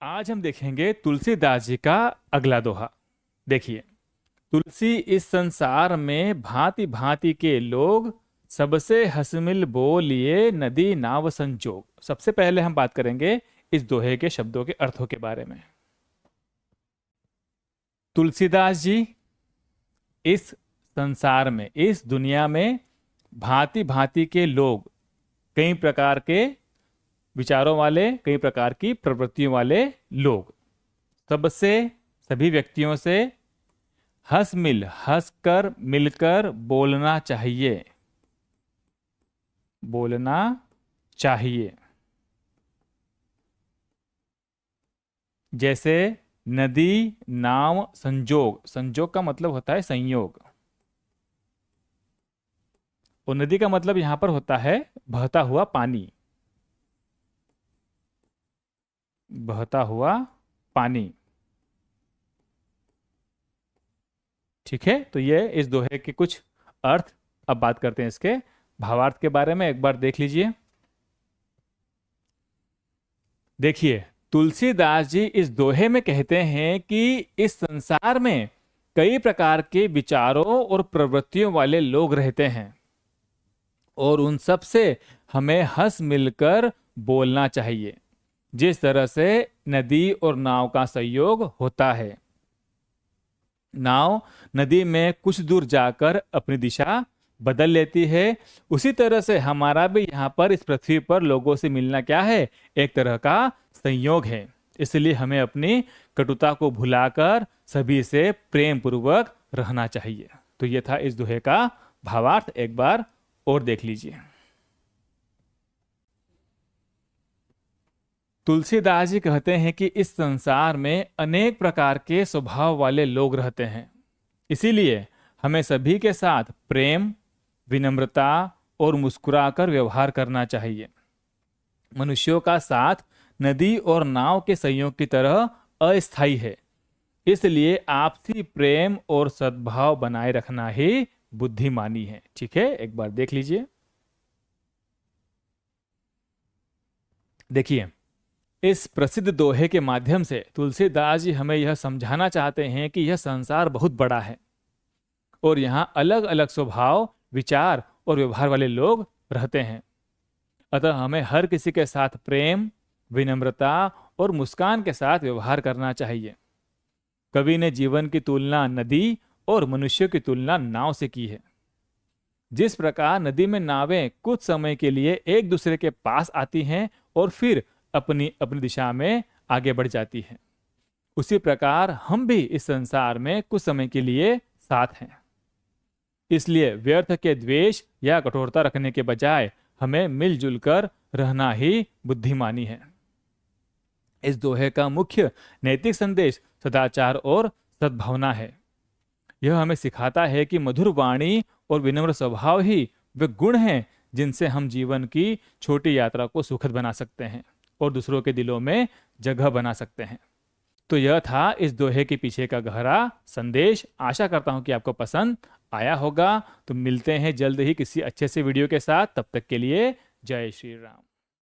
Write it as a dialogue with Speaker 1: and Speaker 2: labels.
Speaker 1: आज हम देखेंगे तुलसीदास जी का अगला दोहा। देखिए, तुलसी इस संसार में भांति भांति के लोग, सबसे हंसमिल बोलिए नदी नाव संजोग। सबसे पहले हम बात करेंगे इस दोहे के शब्दों के अर्थों के बारे में। तुलसीदास जी इस संसार में, इस दुनिया में भांति भांति के लोग, कई प्रकार के विचारों वाले, कई प्रकार की प्रवृत्तियों वाले लोग, सबसे, सभी व्यक्तियों से हंसकर मिलकर बोलना चाहिए, बोलना चाहिए। जैसे नदी नाव संजोग, संजोग का मतलब होता है संयोग, और नदी का मतलब यहां पर होता है बहता हुआ पानी, बहता हुआ पानी। ठीक है, तो ये इस दोहे के कुछ अर्थ। अब बात करते हैं इसके भावार्थ के बारे में। एक बार देख लीजिए। देखिए, तुलसीदास जी इस दोहे में कहते हैं कि इस संसार में कई प्रकार के विचारों और प्रवृत्तियों वाले लोग रहते हैं, और उन सब से हमें हंस मिलकर बोलना चाहिए, जिस तरह से नदी और नाव का संयोग होता है। नाव नदी में कुछ दूर जाकर अपनी दिशा बदल लेती है, उसी तरह से हमारा भी यहाँ पर इस पृथ्वी पर लोगों से मिलना क्या है, एक तरह का संयोग है। इसलिए हमें अपनी कटुता को भुलाकर सभी से प्रेम पूर्वक रहना चाहिए। तो यह था इस दोहे का भावार्थ। एक बार और देख लीजिए। तुलसीदास जी कहते हैं कि इस संसार में अनेक प्रकार के स्वभाव वाले लोग रहते हैं, इसीलिए हमें सभी के साथ प्रेम, विनम्रता और मुस्कुराकर व्यवहार करना चाहिए। मनुष्यों का साथ नदी और नाव के संयोग की तरह अस्थायी है, इसलिए आपसी प्रेम और सद्भाव बनाए रखना ही बुद्धिमानी है। ठीक है, एक बार देख लीजिए। देखिए, इस प्रसिद्ध दोहे के माध्यम से तुलसीदास जी हमें यह समझाना चाहते हैं कि यह संसार बहुत बड़ा है और यहाँ अलग अलग स्वभाव, विचार और व्यवहार वाले लोग रहते हैं। अतः हमें हर किसी के साथ प्रेम, विनम्रता और मुस्कान के साथ व्यवहार करना चाहिए। कवि ने जीवन की तुलना नदी और मनुष्य की तुलना नाव से की है। जिस प्रकार नदी में नावें कुछ समय के लिए एक दूसरे के पास आती हैं और फिर अपनी अपनी दिशा में आगे बढ़ जाती हैं, उसी प्रकार हम भी इस संसार में कुछ समय के लिए साथ हैं। इसलिए व्यर्थ के द्वेष या कठोरता रखने के बजाय हमें मिलजुल कर रहना ही बुद्धिमानी है। इस दोहे का मुख्य नैतिक संदेश सदाचार और सद्भावना है। यह हमें सिखाता है कि मधुर वाणी और विनम्र स्वभाव ही वे गुण हैं जिनसे हम जीवन की छोटी यात्रा को सुखद बना सकते हैं और दूसरों के दिलों में जगह बना सकते हैं। तो यह था इस दोहे के पीछे का गहरा संदेश। आशा करता हूं कि आपको पसंद आया होगा। तो मिलते हैं जल्द ही किसी अच्छे से वीडियो के साथ। तब तक के लिए जय श्री राम।